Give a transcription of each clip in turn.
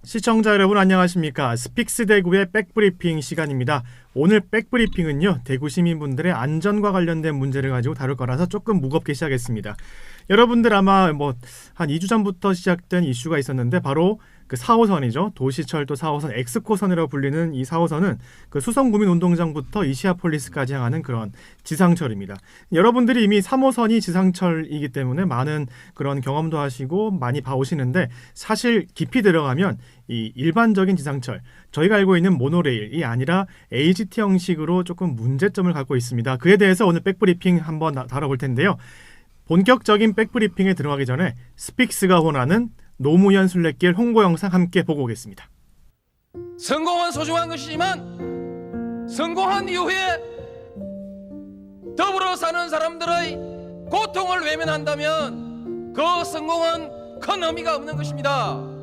시청자 여러분 안녕하십니까. 스픽스 대구의 백브리핑 시간입니다. 오늘 백브리핑은요, 대구 시민분들의 안전과 관련된 문제를 가지고 다룰 거라서 조금 무겁게 시작했습니다. 여러분들 아마 한 2주 전부터 시작된 이슈가 있었는데, 바로 그 4호선이죠. 도시철도 4호선 엑스코선이라고 불리는 이 4호선은 그 수성구민운동장부터 이시아폴리스까지 향하는 그런 지상철입니다. 여러분들이 이미 3호선이 지상철이기 때문에 많은 그런 경험도 하시고 많이 봐오시는데, 사실 깊이 들어가면 이 일반적인 지상철, 저희가 알고 있는 모노레일이 아니라 AGT 형식으로 조금 문제점을 갖고 있습니다. 그에 대해서 오늘 백브리핑 한번 다뤄볼 텐데요. 본격적인 백브리핑에 들어가기 전에 스픽스가 원하는 노무현 순례길 홍보 영상 함께 보고 오겠습니다. 성공은 소중한 것이지만 성공한 이후에 더불어 사는 사람들의 고통을 외면한다면 그 성공은 큰 의미가 없는 것입니다.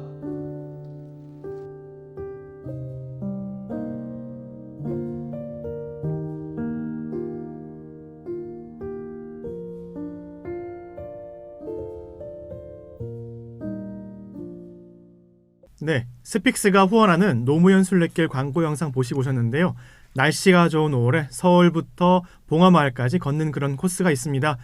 네, 스픽스가 후원하는 노무현 순례길 광고 영상 보시고 오셨는데요. 날씨가 좋은 5월에 서울부터 봉화마을까지 걷는 그런 코스가 있습니다.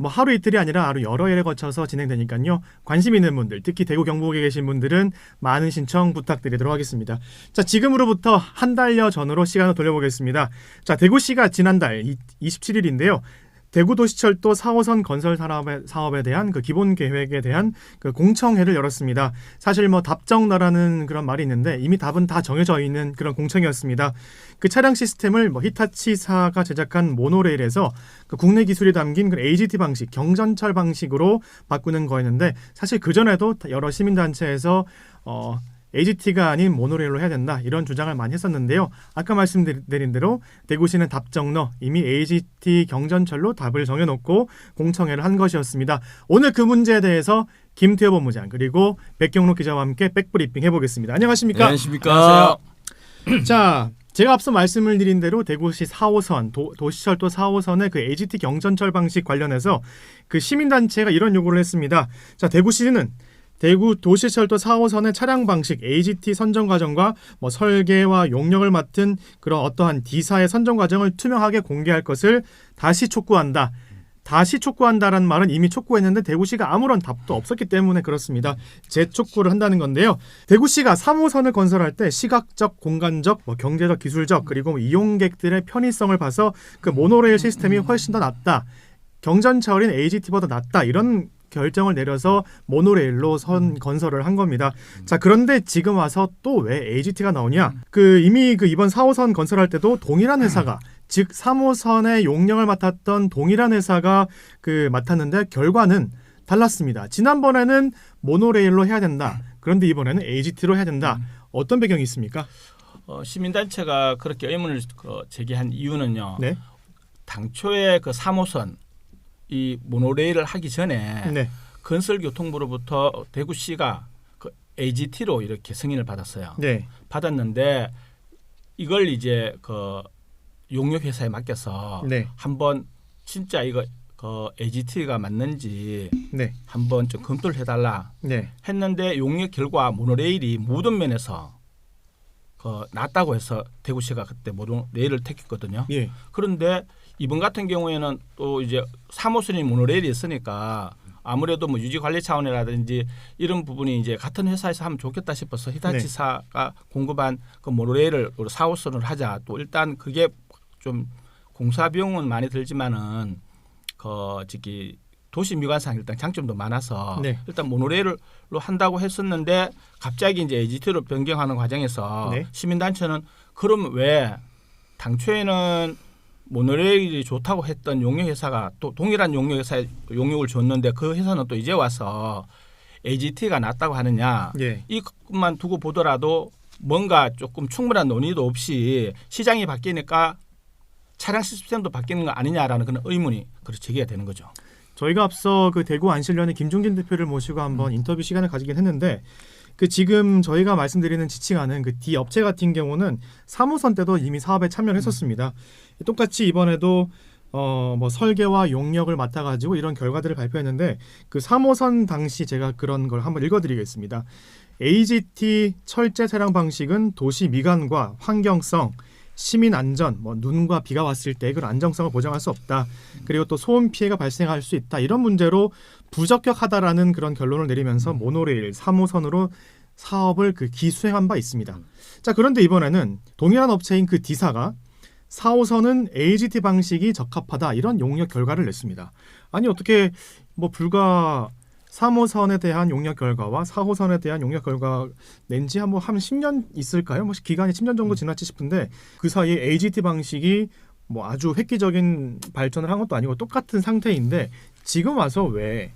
하루 이틀이 아니라 하루 여러 일에 거쳐서 진행되니까요. 관심 있는 분들, 특히 대구 경북에 계신 분들은 많은 신청 부탁드리도록 하겠습니다. 자, 지금으로부터 한 달여 전으로 시간을 돌려보겠습니다. 자, 대구시가 지난달 27일인데요. 대구도시철도 4호선 건설 사업에 대한 그 기본 계획에 대한 그 공청회를 열었습니다. 사실 답정너라는 그런 말이 있는데 이미 답은 다 정해져 있는 그런 공청회였습니다. 그 차량 시스템을 히타치사가 제작한 모노레일에서 그 국내 기술이 담긴 그 AGT 방식, 경전철 방식으로 바꾸는 거였는데, 사실 그 전에도 여러 시민단체에서 AGT가 아닌 모노레일로 해야 된다, 이런 주장을 많이 했었는데요. 아까 말씀드린 대로 대구시는 답정너, 이미 AGT 경전철로 답을 정해놓고 공청회를 한 것이었습니다. 오늘 그 문제에 대해서 김태호 본부장 그리고 백경록 기자와 함께 백브리핑 해보겠습니다. 안녕하십니까? 안녕하십니까? 자, 제가 앞서 말씀을 드린 대로 대구시 4호선, 도시철도 4호선의 그 AGT 경전철 방식 관련해서 그 시민단체가 이런 요구를 했습니다. 자, 대구시는 대구 도시철도 4호선의 차량 방식 AGT 선정 과정과 설계와 용역을 맡은 그런 어떠한 D사의 선정 과정을 투명하게 공개할 것을 다시 촉구한다. 다시 촉구한다라는 말은 이미 촉구했는데 대구시가 아무런 답도 없었기 때문에 그렇습니다. 재촉구를 한다는 건데요. 대구시가 3호선을 건설할 때 시각적, 공간적, 경제적, 기술적, 그리고 이용객들의 편의성을 봐서 그 모노레일 시스템이 훨씬 더 낫다, 경전철인 AGT보다 낫다, 이런 결정을 내려서 모노레일로 선 건설을 한 겁니다. 자, 그런데 지금 와서 또 왜 AGT가 나오냐? 이미 이번 4호선 건설할 때도 동일한 회사가, 즉 3호선의 용역을 맡았던 동일한 회사가 맡았는데 결과는 달랐습니다. 지난번에는 모노레일로 해야 된다, 그런데 이번에는 AGT로 해야 된다. 어떤 배경이 있습니까? 시민단체가 그렇게 의문을 제기한 이유는요. 네. 당초에 그 3호선 이 모노레일을 하기 전에 네. 건설교통부로부터 대구시가 그 AGT로 이렇게 승인을 받았어요. 네. 받았는데 이걸 이제 그 용역회사에 맡겨서 네. 한번 진짜 이거 그 AGT가 맞는지 네. 한번 좀 검토를 해달라 네. 했는데 용역 결과 모노레일이 모든 면에서 낫다고 해서 대구시가 그때 모노레일을 택했거든요. 예. 그런데 이번 같은 경우에는 또 이제 3호선이 모노레일이 있으니까 아무래도 유지 관리 차원이라든지 이런 부분이 이제 같은 회사에서 하면 좋겠다 싶어서 히타치사가 공급한 그 모노레일을 4호선을 하자. 또 일단 그게 좀 공사 비용은 많이 들지만은 도시 미관상 일단 장점도 많아서 네. 일단 모노레일로 한다고 했었는데 갑자기 이제 AGT로 변경하는 과정에서 네. 시민단체는 그럼 왜 당초에는 모노레일이 좋다고 했던 용역회사가 또 동일한 용역회사에 용역을 줬는데 그 회사는 또 이제 와서 AGT가 낫다고 하느냐. 예. 이것만 두고 보더라도 뭔가 조금 충분한 논의도 없이 시장이 바뀌니까 차량 시스템도 바뀌는 거 아니냐라는 그런 의문이 제기가 되는 거죠. 저희가 앞서 대구 안실련의 김종진 대표를 모시고 한번 인터뷰 시간을 가지긴 했는데, 지금 저희가 말씀드리는 지칭하는 D 업체 같은 경우는 3호선 때도 이미 사업에 참여를 했었습니다. 똑같이 이번에도 설계와 용역을 맡아가지고 이런 결과들을 발표했는데, 3호선 당시 제가 그런 걸 한번 읽어드리겠습니다. AGT 철제 차량 방식은 도시 미관과 환경성, 시민 안전, 뭐 눈과 비가 왔을 때 그런 안정성을 보장할 수 없다. 그리고 또 소음 피해가 발생할 수 있다. 이런 문제로 부적격하다라는 그런 결론을 내리면서 모노레일 3호선으로 사업을 기수행한 바 있습니다. 자, 그런데 이번에는 동일한 업체인 그 D사가 4호선은 AGT 방식이 적합하다 이런 용역 결과를 냈습니다. 아니 어떻게 뭐 불과 3호선에 대한 용역 결과와 4호선에 대한 용역 결과 낸지 한 10년 있을까요? 뭐 기간이 10년 정도 지났지 싶은데 그 사이에 AGT 방식이 뭐 아주 획기적인 발전을 한 것도 아니고 똑같은 상태인데 지금 와서 왜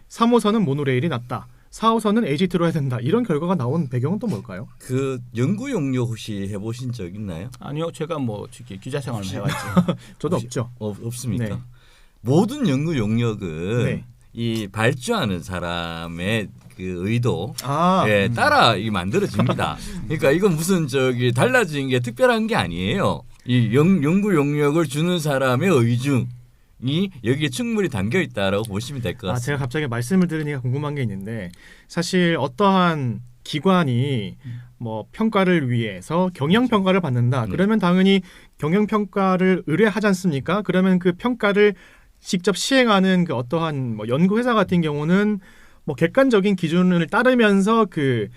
3호선은 모노레일이 낫다. 4호선은 AGT로 해야 된다. 이런 결과가 나온 배경은 또 뭘까요? 그 연구 용역 혹시 해보신 적 있나요? 아니요, 제가 뭐 기자 생활을 해왔죠. 저도 혹시 없죠. 없습니까? 네. 모든 연구 용역은 네. 이 발주하는 사람의 그 의도 아, 예, 따라 이 만들어집니다. 그러니까 이건 무슨 달라진 게 특별한 게 아니에요. 이 연구 용역을 주는 사람의 의중이 여기에 충분히 담겨 있다라고 보시면 될 것 같습니다. 제가 갑자기 말씀을 들으니까 궁금한 게 있는데 사실 어떠한 기관이 뭐 평가를 위해서 경영 평가를 받는다. 그러면 당연히 경영 평가를 의뢰하지 않습니까? 그러면 그 평가를 직접 시행하는 그 어떠한 뭐 연구 회사 같은 경우는 뭐 객관적인 기준을 따르면서 그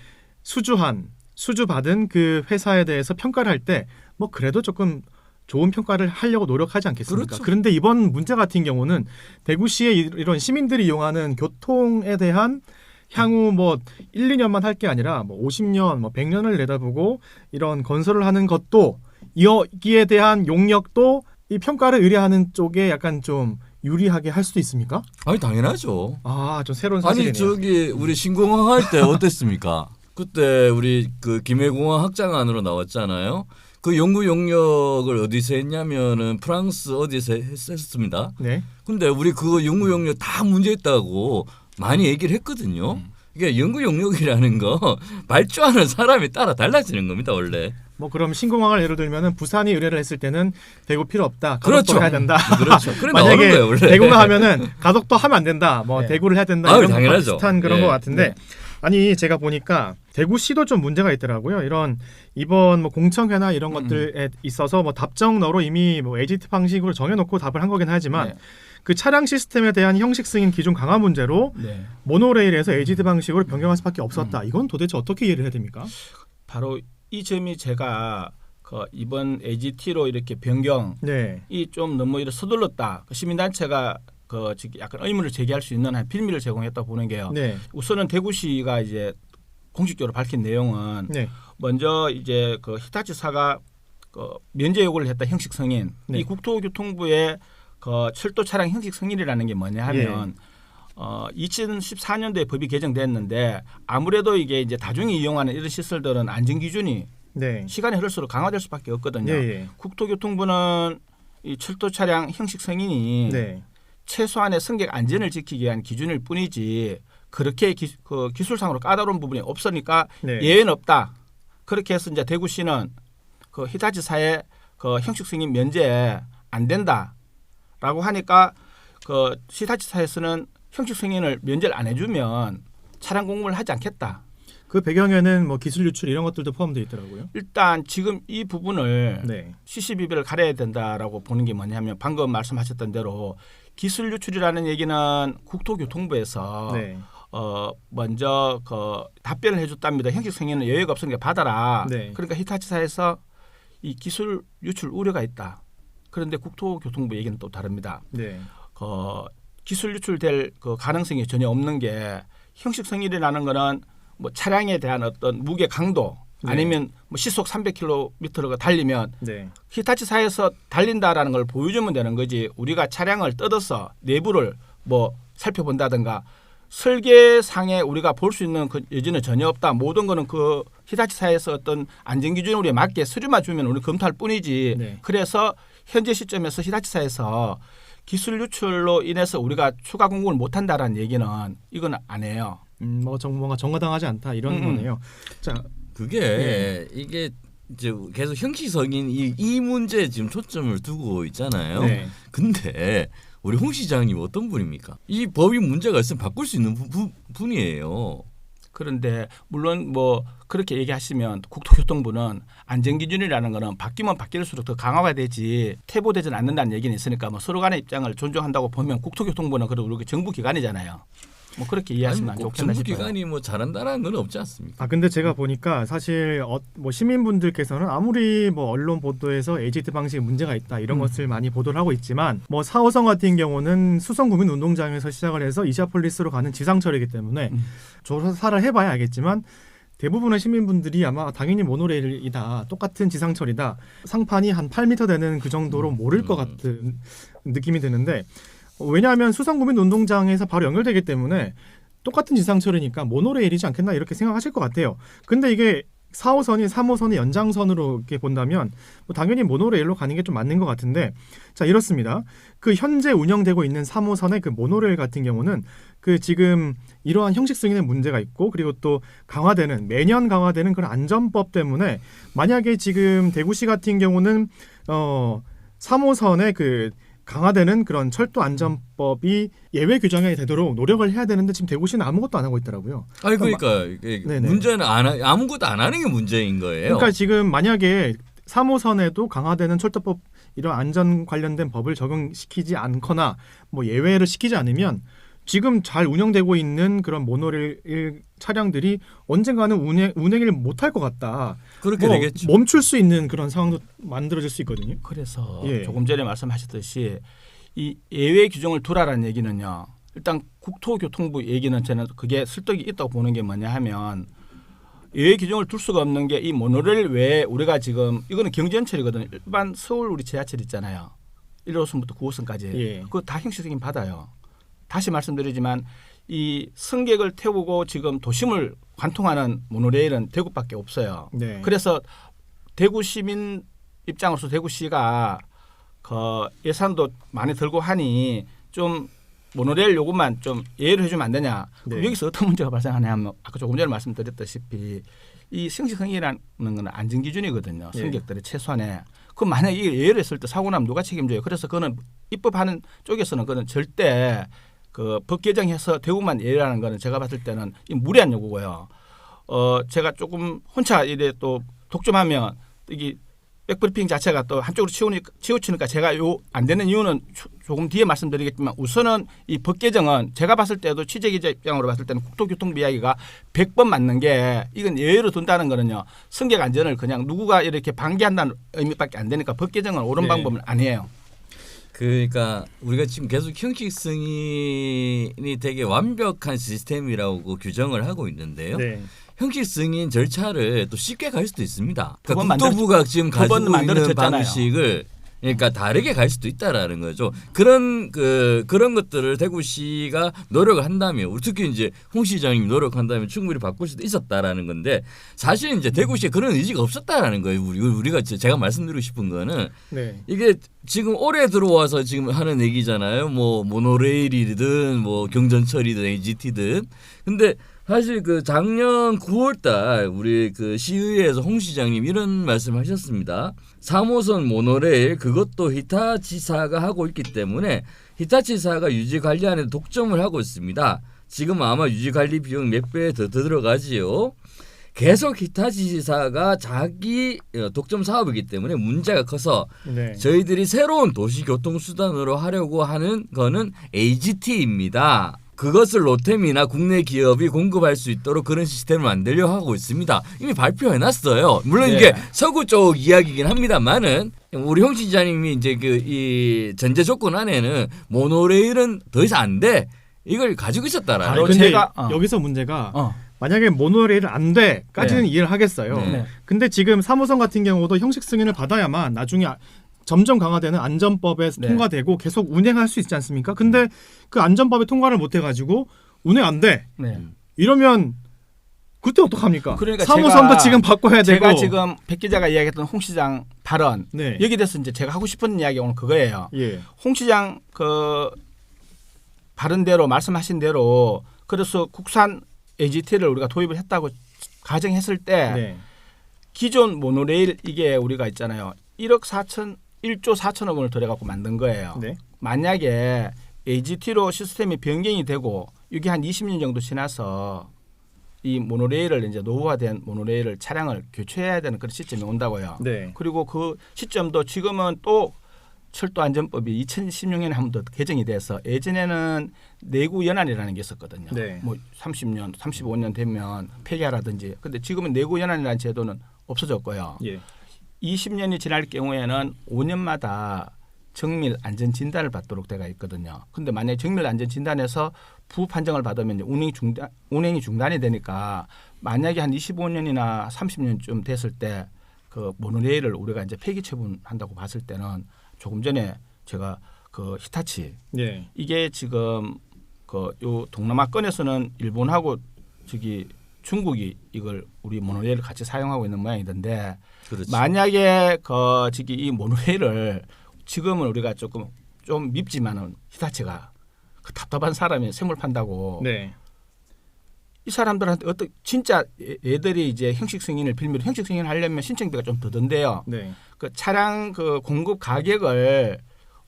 수주받은 그 회사에 대해서 평가를 할 때 뭐 그래도 조금 좋은 평가를 하려고 노력하지 않겠습니까? 그렇죠. 그런데 이번 문제 같은 경우는 대구시의 이런 시민들이 이용하는 교통에 대한 향후 뭐 1, 2년만 할 게 아니라 뭐 50년, 뭐 100년을 내다보고 이런 건설을 하는 것도 여기에 대한 용역도 이 평가를 의뢰하는 쪽에 약간 좀 유리하게 할 수도 있습니까? 아니 당연하죠. 좀 새로운 사실이네요. 아니 우리 신공항 할 때 어땠습니까? 그때 우리 그 김해공항 확장안으로 나왔잖아요. 그 연구 용역을 어디서 했냐면은 프랑스 어디서 했습니다. 네. 근데 우리 그거 연구 용역 다 문제 있다고 많이 얘기를 했거든요. 이게 연구 용역이라는 거 발주하는 사람에 따라 달라지는 겁니다, 원래. 뭐 그럼 신공항을 예를 들면은 부산이 의뢰를 했을 때는 대구 필요 없다. 가덕도 그렇죠. 해야 된다. 그렇죠. 그래 나오는 만약에 거예요, 원래. 대구가 하면은 가덕도 하면 안 된다. 뭐 네. 대구를 해야 된다. 아유, 이런 거 당연하죠. 비슷한 그런 네. 것 같은데 네. 아니 제가 보니까 대구시도 좀 문제가 있더라고요. 이번 뭐 공청회나 이런 것들에 있어서 뭐 답정너로 이미 뭐 AGT 방식으로 정해놓고 답을 한 거긴 하지만 네. 그 차량 시스템에 대한 형식 승인 기준 강화 문제로 네. 모노레일에서 AGT 방식으로 변경할 수밖에 없었다. 이건 도대체 어떻게 이해를 해야 됩니까? 바로 이 점이 제가 이번 AGT로 이렇게 변경이 네. 좀 너무 이렇게 서둘렀다. 시민단체가 약간 의문을 제기할 수 있는 한 빌미를 제공했다고 보는 게요. 네. 우선은 대구시가 이제 공식적으로 밝힌 내용은 네. 먼저 이제 히타치사가 면제 요구를 했다 형식 승인. 네. 이 국토교통부의 철도 차량 형식 승인이라는 게 뭐냐 하면 2014년도에 법이 개정됐는데 아무래도 이게 이제 다중이 이용하는 이런 시설들은 안전 기준이 네. 시간이 흐를수록 강화될 수밖에 없거든요. 예. 국토교통부는 이 철도 차량 형식 승인이 네. 최소한의 승객 안전을 지키기 위한 기준일 뿐이지 그렇게 기술상으로 까다로운 부분이 없으니까 네. 예외는 없다. 그렇게 해서 이제 대구시는 히타치사의 형식 승인 면제 안 된다라고 하니까 히타치사에서는 형식 승인을 면제를 안 해주면 차량 공급을 하지 않겠다. 그 배경에는 뭐 기술 유출 이런 것들도 포함되어 있더라고요. 일단 지금 이 부분을 네. CCBB를 가려야 된다라고 보는 게 뭐냐면 방금 말씀하셨던 대로 기술 유출이라는 얘기는 국토교통부에서 네. 먼저 답변을 해줬답니다. 형식 승인은 여유가 없으니까 받아라. 네. 그러니까 히타치사에서 이 기술 유출 우려가 있다. 그런데 국토교통부 얘기는 또 다릅니다. 네. 기술 유출될 가능성이 전혀 없는 게 형식 승인이라는 거는 뭐 차량에 대한 어떤 무게 강도 네. 아니면 뭐 시속 300km가 달리면 네. 히타치사에서 달린다라는 걸 보여주면 되는 거지. 우리가 차량을 뜯어서 내부를 뭐 살펴본다든가 설계상에 우리가 볼 수 있는 그 여지는 전혀 없다. 모든 거는 그 히타치사에서 어떤 안전기준에 우리에 맞게 서류만 주면 우리 검토할 뿐이지. 네. 그래서 현재 시점에서 히타치사에서 기술 유출로 인해서 우리가 추가 공급을 못한다라는 얘기는 이건 안 해요. 뭔가 정당하지 않다 이런 거네요. 자, 그게 이게 이제 계속 형식 승인 이 문제에 지금 초점을 두고 있잖아요. 네. 근데 우리 홍 시장님 어떤 분입니까? 이 법이 문제가 있으면 바꿀 수 있는 분이에요. 그런데 물론 뭐 그렇게 얘기하시면 국토교통부는 안전기준이라는 거는 바뀌면 바뀔수록 더 강화가 되지 퇴보되지는 않는다는 얘기는 있으니까 뭐 서로 간의 입장을 존중한다고 보면 국토교통부는 그래도 우리 정부 기관이잖아요. 뭐 그렇게 이해하시면 아니, 꼭 좋겠나 싶어요. 정부기관이 뭐 잘한다는 건 없지 않습니까? 아 근데 제가 보니까 사실 뭐 시민분들께서는 아무리 뭐 언론 보도에서 AGT 방식에 문제가 있다 이런 것을 많이 보도를 하고 있지만 뭐 4호선 같은 경우는 수성구민운동장에서 시작을 해서 이시아폴리스로 가는 지상철이기 때문에 조사를 해봐야 알겠지만 대부분의 시민분들이 아마 당연히 모노레일이다, 똑같은 지상철이다, 상판이 한 8m 되는 그 정도로 모를 것 같은 느낌이 드는데 왜냐하면 수성구민운동장에서 바로 연결되기 때문에 똑같은 지상철이니까 모노레일이지 않겠나 이렇게 생각하실 것 같아요. 근데 이게 4호선이 3호선의 연장선으로 이렇게 본다면 뭐 당연히 모노레일로 가는 게 좀 맞는 것 같은데 자 이렇습니다. 그 현재 운영되고 있는 3호선의 그 모노레일 같은 경우는 그 지금 이러한 형식 승인에 문제가 있고 그리고 또 매년 강화되는 그런 안전법 때문에 만약에 지금 대구시 같은 경우는 3호선의 그 강화되는 그런 철도 안전법이 예외 규정이 되도록 노력을 해야 되는데 지금 대구시는 아무것도 안 하고 있더라고요. 아니 그러니까 문제는 아무것도 안 하는 게 문제인 거예요. 그러니까 지금 만약에 3호선에도 강화되는 철도법 이런 안전 관련된 법을 적용시키지 않거나 뭐 예외를 시키지 않으면 지금 잘 운영되고 있는 그런 모노레일 차량들이 언젠가는 운행을 못할 것 같다. 그렇게 되겠죠. 멈출 수 있는 그런 상황도 만들어질 수 있거든요. 그래서 예. 조금 전에 말씀하셨듯이 이 예외 규정을 두라라는 얘기는요. 일단 국토교통부 얘기는 저는 그게 설득이 있다고 보는 게 뭐냐 하면 예외 규정을 둘 수가 없는 게 이 모노레일 외에 우리가 지금 이거는 경전철이거든요. 일반 서울 우리 지하철 있잖아요. 1호선부터 9호선까지. 예. 그거 다 형식 승인 받아요. 다시 말씀드리지만 이 승객을 태우고 지금 도심을 관통하는 모노레일은 대구밖에 없어요. 네. 그래서 대구 시민 입장으로서 대구시가 그 예산도 많이 들고 하니 좀 모노레일 요금만 좀 예외를 해주면 안 되냐. 그럼 네. 여기서 어떤 문제가 발생하냐 하면 아까 조금 전에 말씀드렸다시피 이 승식 승인이라는 건 안전 기준이거든요. 네. 승객들의 최소한에. 그럼 만약에 이게 예외를 했을 때 사고 나면 누가 책임져요? 그래서 그거는 입법하는 쪽에서는 그거는 절대 그 법 개정해서 대구만 예외라는 거는 제가 봤을 때는 무리한 요구고요. 제가 조금 혼자 이래 또 독점하면 이게 백브리핑 자체가 또 한쪽으로 치우치니까 제가 요 안 되는 이유는 조금 뒤에 말씀드리겠지만 우선은 이 법 개정은 제가 봤을 때도 취재기자 입장으로 봤을 때는 국토교통부 이야기가 100번 맞는 게 이건 예외로 둔다는 거는요. 승객 안전을 그냥 누구가 이렇게 방기한다는 의미밖에 안 되니까 법 개정은 옳은 네. 방법은 아니에요. 그러니까 우리가 지금 계속 형식 승인이 되게 완벽한 시스템이라고 규정을 하고 있는데요. 네. 형식 승인 절차를 또 쉽게 갈 수도 있습니다. 두 번 그러니까 국토부가 지금 두 번 가지고 있는 만들어졌잖아요. 방식을 그러니까 다르게 갈 수도 있다라는 거죠. 그런 것들을 대구시가 노력을 한다면 특히 이제 홍 시장님이 노력한다면 충분히 바꿀 수도 있었다라는 건데 사실 이제 대구시에 그런 의지가 없었다라는 거예요. 우리가 제가 말씀드리고 싶은 거는 네. 이게 지금 올해 들어와서 지금 하는 얘기잖아요. 뭐 모노레일이든 뭐 경전철이든 AGT든 근데 사실 그 작년 9월달 우리 그 시의회에서 홍 시장님 이런 말씀하셨습니다. 3호선 모노레일 그것도 히타치사가 하고 있기 때문에 히타치사가 유지 관리안에 독점을 하고 있습니다. 지금 아마 유지 관리 비용 몇 배 더 들어가지요. 계속 히타치사가 자기 독점 사업이기 때문에 문제가 커서 네. 저희들이 새로운 도시교통수단으로 하려고 하는 거는 AGT입니다. 그것을 로템이나 국내 기업이 공급할 수 있도록 그런 시스템을 만들려고 하고 있습니다. 이미 발표해놨어요. 물론 네. 이게 서구 쪽 이야기긴 합니다만은 우리 홍 기자님이 이제 이 전제 조건 안에는 모노레일은 더 이상 안 돼. 이걸 가지고 있었다라는. 바로 근데 제가- 여기서 문제가 만약에 모노레일은 안 돼까지는 네. 이해를 하겠어요. 네. 근데 지금 3호선 같은 경우도 형식 승인을 받아야만 나중에 점점 강화되는 안전법에 네. 통과되고 계속 운행할 수 있지 않습니까? 근데 그 안전법에 통과를 못 해가지고 운행 안 돼. 네. 이러면 그때 어떡합니까? 그러니까 3호선도 지금 바꿔야 되고. 제가 지금 백 기자가 이야기했던 홍 시장 발언 네. 여기 대해서 이제 제가 하고 싶은 이야기 오늘 그거예요. 예. 홍 시장 그 발언대로 말씀하신 대로 그래서 국산 AGT를 우리가 도입을 했다고 가정했을 때 네. 기존 모노레일 이게 우리가 있잖아요. 1조 4천억 원을 들여갖고 만든 거예요. 네. 만약에 AGT로 시스템이 변경이 되고 이게 한 20년 정도 지나서 이 모노레일을 이제 노후화된 모노레일을 차량을 교체해야 되는 그런 시점이 온다고요. 네. 그리고 그 시점도 지금은 또 철도안전법이 2016년에 한 번 더 개정이 돼서 예전에는 내구 연한이라는 게 있었거든요. 네. 뭐 30년, 35년 되면 폐기하라든지. 근데 지금은 내구 연한이라는 제도는 없어졌고요. 예. 20년이 지날 경우에는 5년마다 정밀 안전 진단을 받도록 돼가 있거든요. 근데 만약에 정밀 안전 진단에서 부 판정을 받으면 이제 운행이 중단이 되니까 만약에 한 25년이나 30년쯤 됐을 때 그 모노레일을 우리가 이제 폐기 처분한다고 봤을 때는 조금 전에 제가 그 히타치 예. 이게 지금 그 요 동남아권에서는 일본하고 저기 중국이 이걸 우리 모노레일을 같이 사용하고 있는 모양이던데 그렇죠. 만약에 그 저기 이 모노레일을 지금은 우리가 조금 좀 밉지만은 히타치가 그 답답한 사람이 세물 판다고 네. 이 사람들한테 어떤 진짜 얘들이 이제 형식 승인을 빌미로 형식 승인을 하려면 신청비가 좀 더 든대요. 네. 그 차량 그 공급 가격을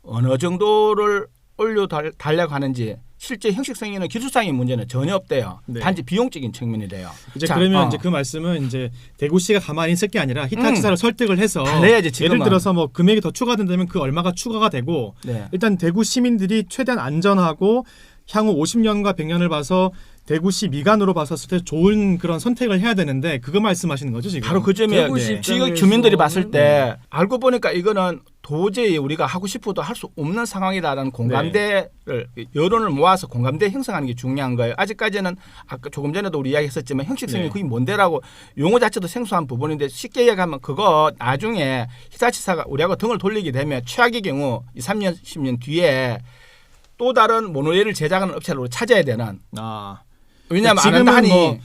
어느 정도를 올려 달라고 하는지 실제 형식 승인은 기술상의 문제는 전혀 없대요. 네. 단지 비용적인 측면이래요. 이제 자, 그러면 이제 그 말씀은 이제 대구시가 가만히 있을 게 아니라 히타치사를 설득을 해서 달래야지, 지금은. 예를 들어서 뭐 금액이 더 추가된다면 그 얼마가 추가가 되고 네. 일단 대구 시민들이 최대한 안전하고 향후 50년과 100년을 봐서 대구시 미관으로 봤었을 때 좋은 그런 선택을 해야 되는데 그거 말씀하시는 거죠 지금? 바로 그 점에 대구시 지금 입장에서는- 주민들이 봤을 때 알고 보니까 이거는 도저히 우리가 하고 싶어도 할 수 없는 상황이다라는 공감대를 여론을 모아서 공감대 형성하는 게 중요한 거예요. 아직까지는 아까 조금 전에도 우리 이야기했었지만 형식성이 네. 그게 뭔데라고 용어 자체도 생소한 부분인데 쉽게 얘기하면 그거 나중에 히타치사가 우리하고 등을 돌리게 되면 최악의 경우 2, 3년, 10년 뒤에 또 다른 모노레일을 제작하는 업체를 우리 찾아야 되는. 아 왜냐하면 안 지금은 한다 하니 뭐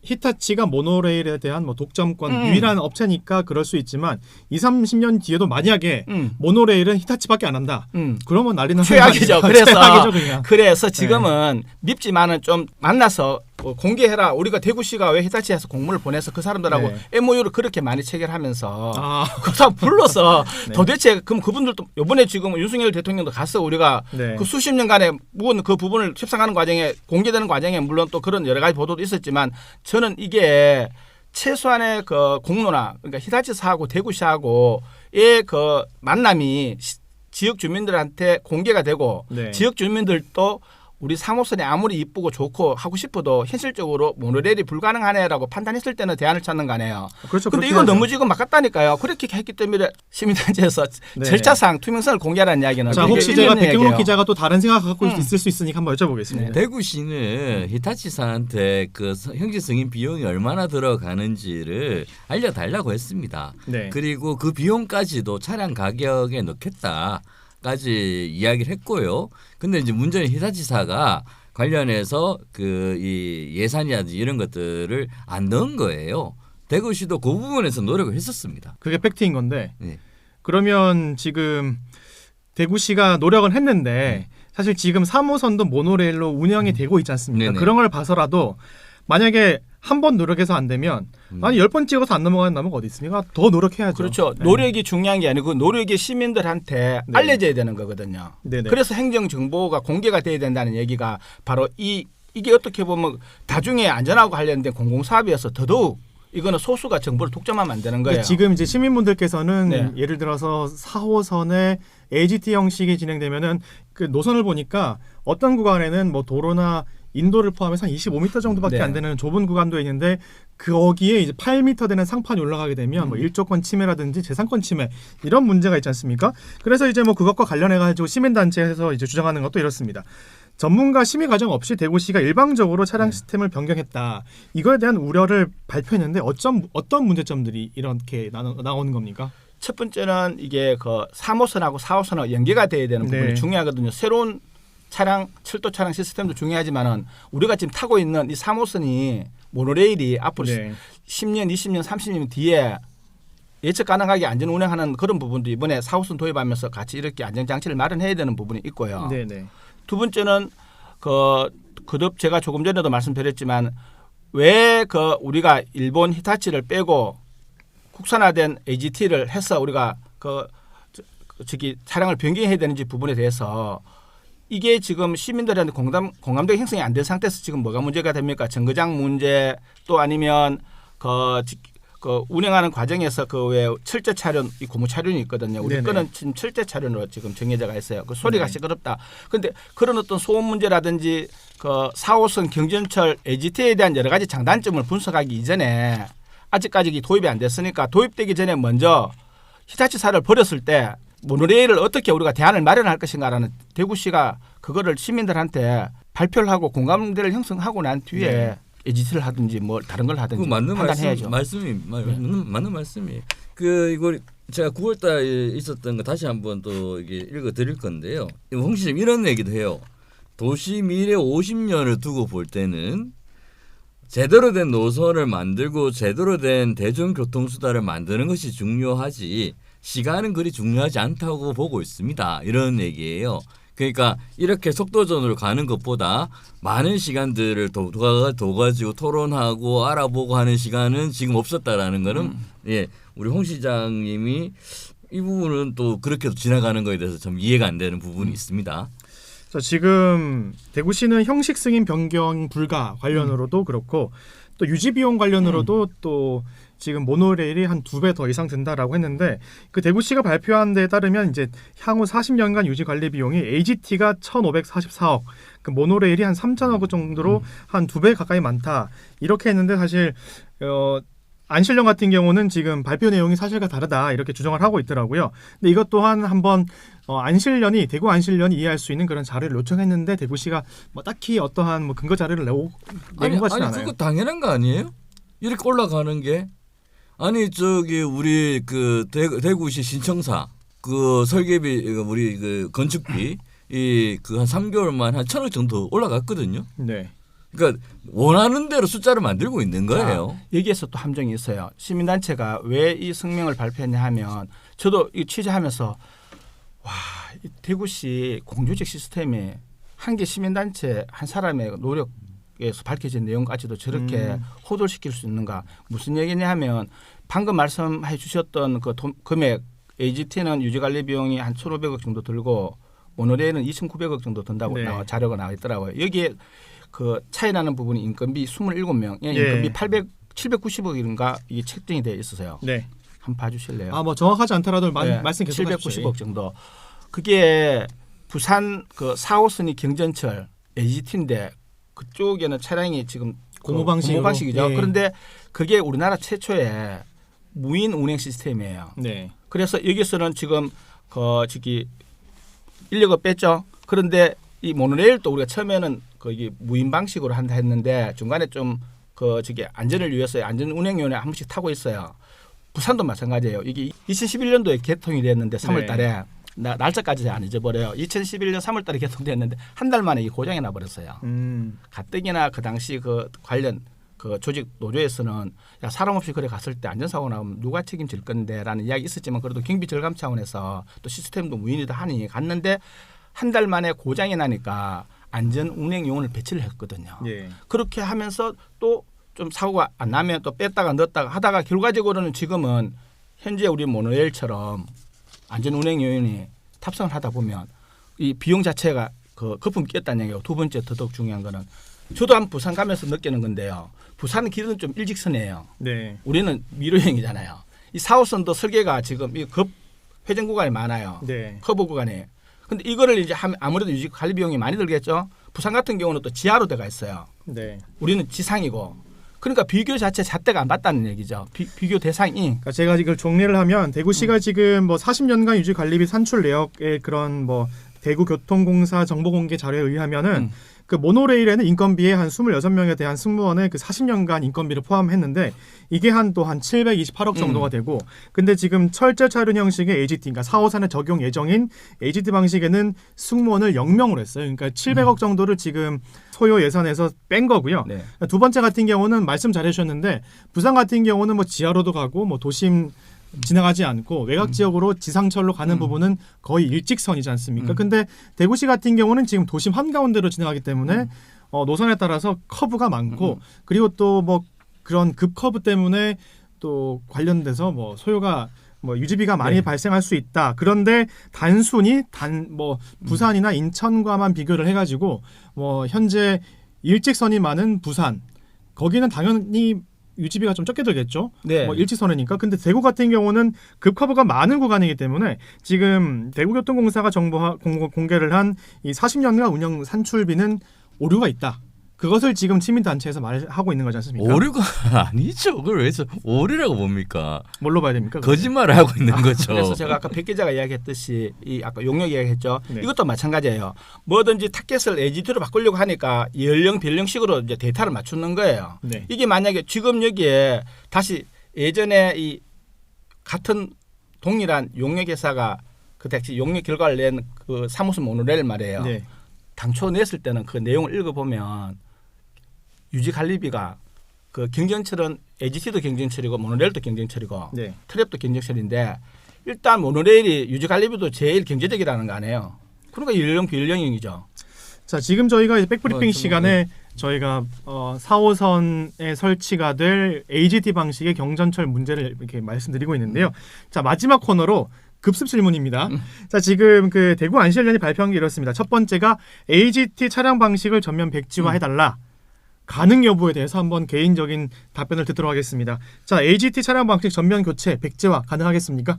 히타치가 모노레일에 대한 뭐 독점권 유일한 업체니까 그럴 수 있지만 2, 30년 뒤에도 만약에 모노레일은 히타치밖에 안 한다. 그러면 난리 나는 최악이죠. 거 아니에요? 그래서 최악이죠, 그냥. 그래서 지금은 밉지만은 좀 만나서 공개해라. 우리가 대구시가 왜 히타치에서 공문을 보내서 그 사람들하고 네. MOU를 그렇게 많이 체결하면서 아. 그 사람 불러서 네. 도대체 그럼 그분들도 이번에 지금 윤석열 대통령도 갔어 우리가 네. 그 수십 년간에 묵은 그 부분을 협상하는 과정에 공개되는 과정에 물론 또 그런 여러 가지 보도도 있었지만 저는 이게 최소한의 그 공로나 그러니까 히타치사하고 대구시하고의 그 만남이 지역 주민들한테 공개가 되고 네. 지역 주민들도 우리 3호선이 아무리 이쁘고 좋고 하고 싶어도 현실적으로 모노레일이 불가능하네라고 판단했을 때는 대안을 찾는 거 아니에요. 그렇죠. 근데 그렇게 이건 하죠. 너무 지금 막았다니까요. 그렇게 했기 때문에 시민단체에서 네. 절차상 투명성을 공개하라는 이야기는 자 그게 혹시 일리 제가 있는 백경록 얘기예요. 기자가 또 다른 생각 갖고 있을 수 있으니까 한번 여쭤보겠습니다. 대구시는 히타치사한테 그 형식 승인 비용이 얼마나 들어가는지를 알려달라고 했습니다. 네. 그리고 그 비용까지도 차량 가격에 넣겠다까지 이야기를 했고요. 근데 이제 문제는 히타치사가 관련해서 그 이 예산이라든지 이런 것들을 안 넣은 거예요. 대구시도 그 부분에서 노력을 했었습니다. 그게 팩트인 건데 네. 그러면 지금 대구시가 노력은 했는데 사실 지금 3호선도 모노레일로 운영이 되고 있지 않습니까? 네네. 그런 걸 봐서라도 만약에 한 번 노력해서 안 되면 아니 10번 찍어서 안 넘어가는 나무가 어디 있습니까? 더 노력해야죠. 그렇죠. 네. 노력이 중요한 게 아니고 노력이 시민들한테 네. 알려져야 되는 거거든요. 네네. 그래서 행정 정보가 공개가 돼야 된다는 얘기가 바로 이게 어떻게 보면 다중에 안전하고 관련된 공공사업이어서 더더욱 이거는 소수가 정보를 독점하면 안 되는 거예요. 근데 지금 이제 시민분들께서는 네. 예를 들어서 4호선에 AGT 형식이 진행되면은 그 노선을 보니까 어떤 구간에는 뭐 도로나 인도를 포함해서 한 25m 정도밖에 네. 안 되는 좁은 구간도 있는데 거기에 이제 8m 되는 상판이 올라가게 되면 뭐 일조권 침해라든지 재산권 침해 이런 문제가 있지 않습니까? 그래서 이제 뭐 그것과 관련해 가지고 시민단체에서 이제 주장하는 것도 이렇습니다. 전문가 심의 과정 없이 대구시가 일방적으로 차량 시스템을 변경했다. 이거에 대한 우려를 발표했는데 어떤 문제점들이 이렇게 나오는 겁니까? 첫 번째는 이게 그 3호선하고 4호선하고 연계가 돼야 되는 부분이 네. 중요하거든요. 새로운 차량, 철도 차량 시스템도 중요하지만은 우리가 지금 타고 있는 이 3호선이 모노레일이 앞으로 네. 10년, 20년, 30년 뒤에 예측 가능하게 안전 운행하는 그런 부분도 이번에 4호선 도입하면서 같이 이렇게 안전 장치를 마련해야 되는 부분이 있고요. 네네. 두 번째는 제가 조금 전에도 말씀드렸지만 왜 우리가 일본 히타치를 빼고 국산화된 AGT를 해서 우리가 저기 차량을 변경해야 되는지 부분에 대해서 이게 지금 시민들한테 공감대가 형성이 안 된 상태에서 지금 뭐가 문제가 됩니까? 정거장 문제 또 아니면 그 운행하는 과정에서 그 왜 철제 차륜, 이 고무 차륜이 있거든요. 우리 네네. 거는 지금 철제 차륜으로 지금 정해져가 있어요. 그 소리가 네. 시끄럽다. 그런데 그런 어떤 소음 문제라든지 그 4호선 경전철 AGT에 대한 여러 가지 장단점을 분석하기 이전에 아직까지 도입이 안 됐으니까 도입되기 전에 먼저 히타치사를 버렸을 때 모노레일을 어떻게 우리가 대안을 마련할 것인가라는 대구시가 그거를 시민들한테 발표를 하고 공감대를 형성하고 난 뒤에 네. AGT를 하든지 뭐 다른 걸 하든지 그 맞는 판단해야죠. 맞는 말씀이. 그 이거 제가 9월달에 있었던 거 다시 한번 또 이게 읽어드릴 건데요. 홍 시장 이런 얘기도 해요. 도시 미래 50년을 두고 볼 때는 제대로 된 노선을 만들고 제대로 된 대중교통수단을 만드는 것이 중요하지 시간은 그리 중요하지 않다고 보고 있습니다. 이런 얘기예요. 그러니까 이렇게 속도전으로 가는 것보다 많은 시간들을 둬가지고 토론하고 알아보고 하는 시간은 지금 없었다라는 거는 예, 우리 홍 시장님이 이 부분은 또 그렇게 지나가는 거에 대해서 좀 이해가 안 되는 부분이 있습니다. 자, 지금 대구시는 형식 승인 변경 불가 관련으로도 그렇고 또 유지 비용 관련으로도 또 지금 모노레일이 한 2배 더 이상 든다라고 했는데 그 대구시가 발표한 데에 따르면 이제 향후 40년간 유지 관리 비용이 AGT가 1,544억, 그 모노레일이 한 3,000억 정도로 한 2배 가까이 많다. 이렇게 했는데 사실 안실령 같은 경우는 지금 발표 내용이 사실과 다르다 이렇게 주장을 하고 있더라고요. 근데 이것 또한 한번 대구 안실련이 이해할 수 있는 그런 자료를 요청했는데 대구시가 뭐 딱히 어떠한 뭐 근거 자료를 내고 것 같지는 않아요. 그거 당연한 거 아니에요? 이렇게 올라가는 게 아니 저기 우리 그 대구시 신청사 그 설계비 우리 그 건축비 이 그 한 3개월만 한 1,000억 정도 올라갔거든요. 네. 그러니까 원하는 대로 숫자를 만들고 있는 거예요. 자, 여기에서 또 함정이 있어요. 시민단체가 왜 이 성명을 발표했냐 하면 저도 이 취재하면서 와, 이 대구시 공조직 시스템이 한 개 시민단체 한 사람의 노력에서 밝혀진 내용까지도 저렇게 호도시킬 수 있는가. 무슨 얘기냐 하면 방금 말씀해 주셨던 그 금액 AGT는 유지관리 비용이 한 1,500억 정도 들고 모노레일은 2,900억 정도 든다고 네. 자료가 나와 있더라고요. 여기에 그 차이 나는 부분이 인건비 27명, 인건비 790억인가 이게 책정이 되어 있어서요. 네. 한번 봐주실래요? 뭐 정확하지 않더라도 네, 말씀 계속 해주시죠. 790억 정도. 그게 부산 그 4호선이 경전철 AGT인데 그쪽에는 차량이 지금 고무방식이죠. 예. 그런데 그게 우리나라 최초의 무인 운행 시스템이에요. 네. 그래서 여기서는 지금 저기 인력을 뺐죠. 그런데 이 모노레일도 우리가 처음에는 거기 무인 방식으로 한다 했는데 중간에 좀 저기 안전을 위해서 안전 운행요원에 한 번씩 타고 있어요. 부산도 마찬가지예요. 이게 2011년도에 개통이 됐는데 3월달에 날짜까지 안 잊어버려요. 2011년 3월달에 개통됐는데 한 달 만에 이 고장이 나버렸어요. 가뜩이나 그 당시 그 관련 그 조직 노조에서는 야, 사람 없이 그래 갔을 때 안전사고 나오면 누가 책임질 건데라는 이야기 있었지만 그래도 경비 절감 차원에서 또 시스템도 무인이다 하니 갔는데 한 달 만에 고장이 나니까 안전 운행 요원을 배치를 했거든요. 예. 그렇게 하면서 또 좀 사고가 안 나면 또 뺐다가 넣었다가 하다가 결과적으로는 지금은 현재 우리 모노레일처럼 안전 운행 요원이 탑승을 하다 보면 이 비용 자체가 그 거품이 꼈다는 얘기고 두 번째 더더욱 중요한 거는 저도 한 부산 가면서 느끼는 건데요. 부산 길은 좀 일직선이에요. 네. 우리는 미로형이잖아요. 이 4호선도 설계가 지금 이 급 회전 구간이 많아요. 네. 커브 구간이. 근데 이거를 이제 하면 아무래도 유지 관리 비용이 많이 들겠죠. 부산 같은 경우는 또 지하로 들어가 있어요. 네. 우리는 지상이고. 그러니까 비교 자체 잣대가 안 맞다는 얘기죠. 비교 대상이. 그러니까 제가 이걸 정리를 하면 대구시가 지금 뭐 40년간 유지 관리비 산출 내역의 그런 뭐 대구교통공사 정보공개 자료에 의하면은 그 모노레일에는 인건비에 한 26명에 대한 승무원의 그 40년간 인건비를 포함했는데 이게 한 또 한 728억 정도가 되고 근데 지금 철제 차륜 형식의 AGT 그러니까 4호선에 적용 예정인 AGT 방식에는 승무원을 0명으로 했어요. 그러니까 700억 정도를 지금 소요 예산에서 뺀 거고요. 네. 두 번째 같은 경우는 말씀 잘 해주셨는데 부산 같은 경우는 뭐 지하로도 가고 뭐 도심 지나가지 않고 외곽 지역으로 지상철로 가는 부분은 거의 일직선이지 않습니까? 근데 대구시 같은 경우는 지금 도심 한가운데로 지나가기 때문에 노선에 따라서 커브가 많고 그리고 또 뭐 그런 급 커브 때문에 또 관련돼서 뭐 소요가 뭐 유지비가 많이 네. 발생할 수 있다. 그런데 단순히 부산이나 인천과만 비교를 해가지고 뭐 현재 일직선이 많은 부산 거기는 당연히 유지비가 좀 적게 들겠죠. 네. 뭐 일직선이니까. 근데 대구 같은 경우는 급커브가 많은 구간이기 때문에 지금 대구교통공사가 공개를 한 이 40년간 운영 산출비는 오류가 있다. 그것을 지금 시민단체에서 말하고 있는 거지 않습니까? 오류가 아니죠. 그걸 왜 오류라고 봅니까? 뭘로 봐야 됩니까? 거짓말을 하고 있는 거죠. 그래서 제가 아까 백 기자가 이야기했듯이 이 아까 용역 이야기했죠. 네. 이것도 마찬가지예요. 뭐든지 타겟을 AGT로 바꾸려고 하니까 연령 변령식으로 이제 데이터를 맞추는 거예요. 네. 이게 만약에 지금 여기에 다시 예전에 이 같은 동일한 용역 회사가 그 당시 용역 결과를 낸 그 사무소 모노레일 말이에요. 네. 당초 냈을 때는 그 내용을 읽어보면 유지 관리비가 그 경전철은 AGT도 경전철이고 모노레일도 경전철이고 네. 트랩도 경전철인데 일단 모노레일이 유지 관리비도 제일 경제적이라는 거 아니에요. 그러니까 연령 비연령이죠. 자, 지금 저희가 이제 백브리핑 좀 시간에 저희가 4호선에 설치가 될 AGT 방식의 경전철 문제를 이렇게 말씀드리고 있는데요. 자, 마지막 코너로 급습 질문입니다. 자, 지금 그 대구 안시연련이 발표한 게 이렇습니다. 첫 번째가 AGT 차량 방식을 전면 백지화해달라. 가능 여부에 대해서 한번 개인적인 답변을 듣도록 하겠습니다. 자, AGT 차량 방식 전면 교체 백지화 가능하겠습니까?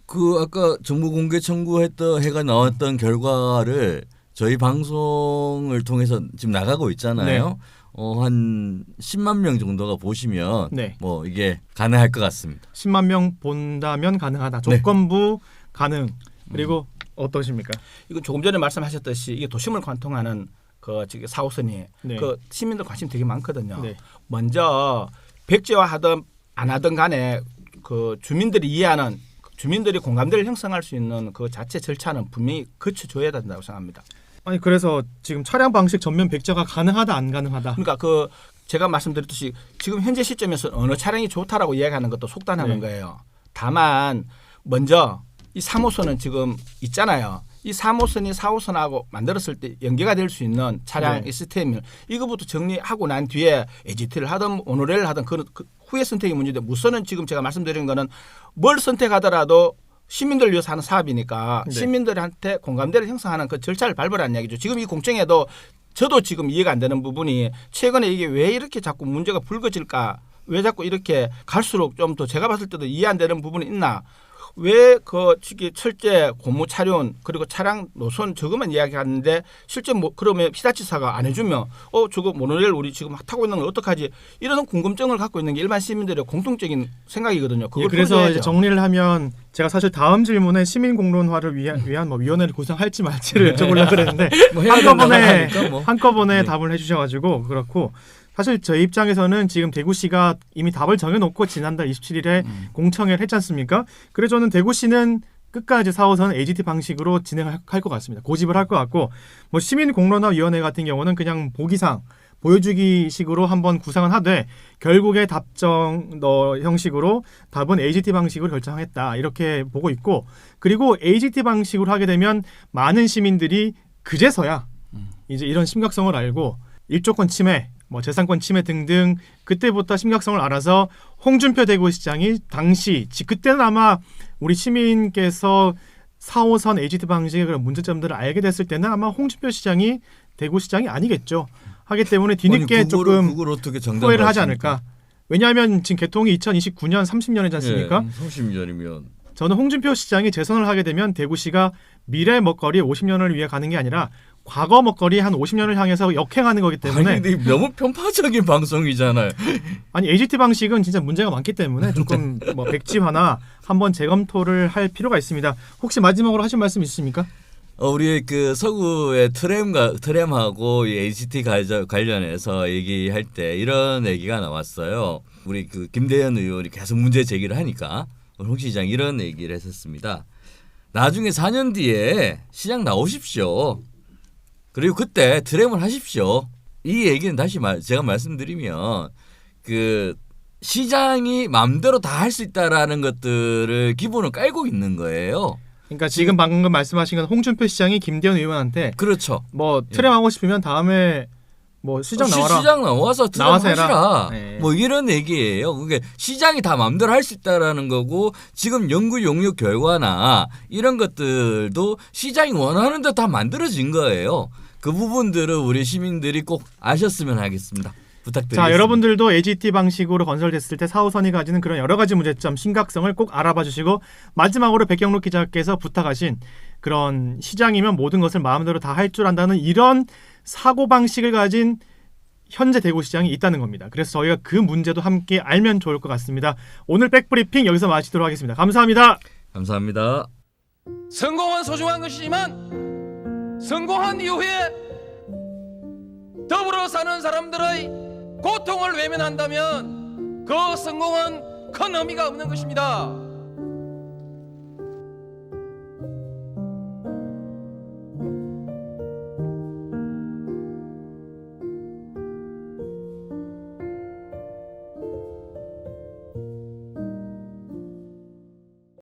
그 아까 정부 공개 청구했던 해가 나왔던 결과를 저희 방송을 통해서 지금 나가고 있잖아요. 한 10만 명 정도가 보시면 네. 뭐 이게 가능할 것 같습니다. 10만 명 본다면 가능하다. 조건부 가능. 그리고 어떠십니까? 이건 조금 전에 말씀하셨듯이 이게 도심을 관통하는 그 지금 4호선이 네. 그 시민들 관심 되게 많거든요. 네. 먼저 백지화 하든 안 하든 간에 그 주민들이 이해하는 주민들이 공감대를 형성할 수 있는 그 자체 절차는 분명히 거쳐줘야 된다고 생각합니다. 아니 그래서 지금 차량 방식 전면 백지화가 가능하다 안 가능하다. 그러니까 그 제가 말씀드렸듯이 지금 현재 시점에서 어느 차량이 좋다라고 이야기하는 것도 속단하는 네. 거예요. 다만 먼저 이 3호선은 지금 있잖아요. 이 3호선이 4호선하고 만들었을 때 연계가 될 수 있는 차량 네. 시스템을 이거부터 정리하고 난 뒤에 AGT를 하든 모노레일을 하든 그 후의 선택이 문제인데 우선은 지금 제가 말씀드린 거는 뭘 선택하더라도 시민들을 위해서 하는 사업이니까 네. 시민들한테 공감대를 형성하는 그 절차를 밟으라는 이야기죠. 지금 이 공청회도 저도 지금 이해가 안 되는 부분이 최근에 이게 왜 이렇게 자꾸 문제가 불거질까? 왜 자꾸 이렇게 갈수록 좀 더 제가 봤을 때도 이해 안 되는 부분이 있나? 왜 그 철제 고무 차륜 그리고 차량 노선 저것만 이야기하는데 실제 뭐 그러면 히다치사가 안 해주면 저거 모노레일 우리 지금 타고 있는 건 어떡하지? 이런 궁금증을 갖고 있는 게 일반 시민들의 공통적인 생각이거든요. 그걸 예, 그래서 풀어줘야죠. 이제 정리를 하면 제가 사실 다음 질문에 시민 공론화를 위한 뭐 위원회를 구성할지 말지를 여쭤보려고 그랬는데 뭐 해야 된다고 하니까 뭐. 한꺼번에 네. 답을 해주셔가지고 그렇고 사실 저희 입장에서는 지금 대구시가 이미 답을 정해놓고 지난달 27일에 공청회를 했지 않습니까? 그래서 저는 대구시는 끝까지 4호선 AGT 방식으로 진행할 것 같습니다. 고집을 할 것 같고 뭐 시민공론화위원회 같은 경우는 그냥 보기상 보여주기식으로 한번 구상은 하되 결국에 답정 형식으로 답은 AGT 방식으로 결정했다 이렇게 보고 있고 그리고 AGT 방식으로 하게 되면 많은 시민들이 그제서야 이제 이런 심각성을 알고 일조권 침해 뭐 재산권 침해 등등 그때부터 심각성을 알아서 홍준표 대구시장이 당시 그때는 아마 우리 시민께서 4호선 AGT 방식의 그런 문제점들을 알게 됐을 때는 아마 홍준표 시장이 대구시장이 아니겠죠. 하기 때문에 뒤늦게 아니, 조금 그걸 어떻게 후회를 하지 않을까. 왜냐하면 지금 개통이 2029년 30년이지 않습니까? 30년이면 저는 홍준표 시장이 재선을 하게 되면 대구시가 미래 먹거리 50년을 위해 가는 게 아니라 과거 먹거리 한 50년을 향해서 역행하는 거기 때문에 아니 근데 너무 편파적인 방송이잖아요. 아니 AGT 방식은 진짜 문제가 많기 때문에 조금 뭐 백지화나 한번 재검토를 할 필요가 있습니다. 혹시 마지막으로 하실 말씀 있으십니까? 우리 그 서구의 트램하고 이 AGT 관련해서 얘기할 때 이런 얘기가 나왔어요. 우리 그 김대현 의원이 계속 문제 제기를 하니까 홍 시장 이런 얘기를 했었습니다. 나중에 4년 뒤에 시장 나오십시오. 그리고 그때 트램을 하십시오. 이 얘기는 다시 제가 말씀드리면 그 시장이 마음대로 다 할 수 있다라는 것들을 기본을 깔고 있는 거예요. 그러니까 지금 방금 말씀하신 건 홍준표 시장이 김대현 의원한테 그렇죠. 뭐 트램 하고 싶으면 다음에 뭐 시장 나와라. 시장 나와서 나와서 해라. 투자하시라. 네. 뭐 이런 얘기예요. 그러니까 시장이 다 마음대로 할 수 있다라는 거고 지금 연구 용역 결과나 이런 것들도 시장이 원하는 데 다 만들어진 거예요. 그 부분들을 우리 시민들이 꼭 아셨으면 하겠습니다. 부탁드리겠습니다. 자, 여러분들도 AGT 방식으로 건설됐을 때 4호선이 가지는 그런 여러 가지 문제점, 심각성을 꼭 알아봐 주시고 마지막으로 백경록 기자께서 부탁하신 그런 시장이면 모든 것을 마음대로 다 할 줄 안다는 이런 사고 방식을 가진 현재 대구시장이 있다는 겁니다. 그래서 저희가 그 문제도 함께 알면 좋을 것 같습니다. 오늘 백브리핑 여기서 마치도록 하겠습니다. 감사합니다. 감사합니다. 성공은 소중한 것이지만 성공한 이후에 더불어 사는 사람들의 고통을 외면한다면 그 성공은 큰 의미가 없는 것입니다.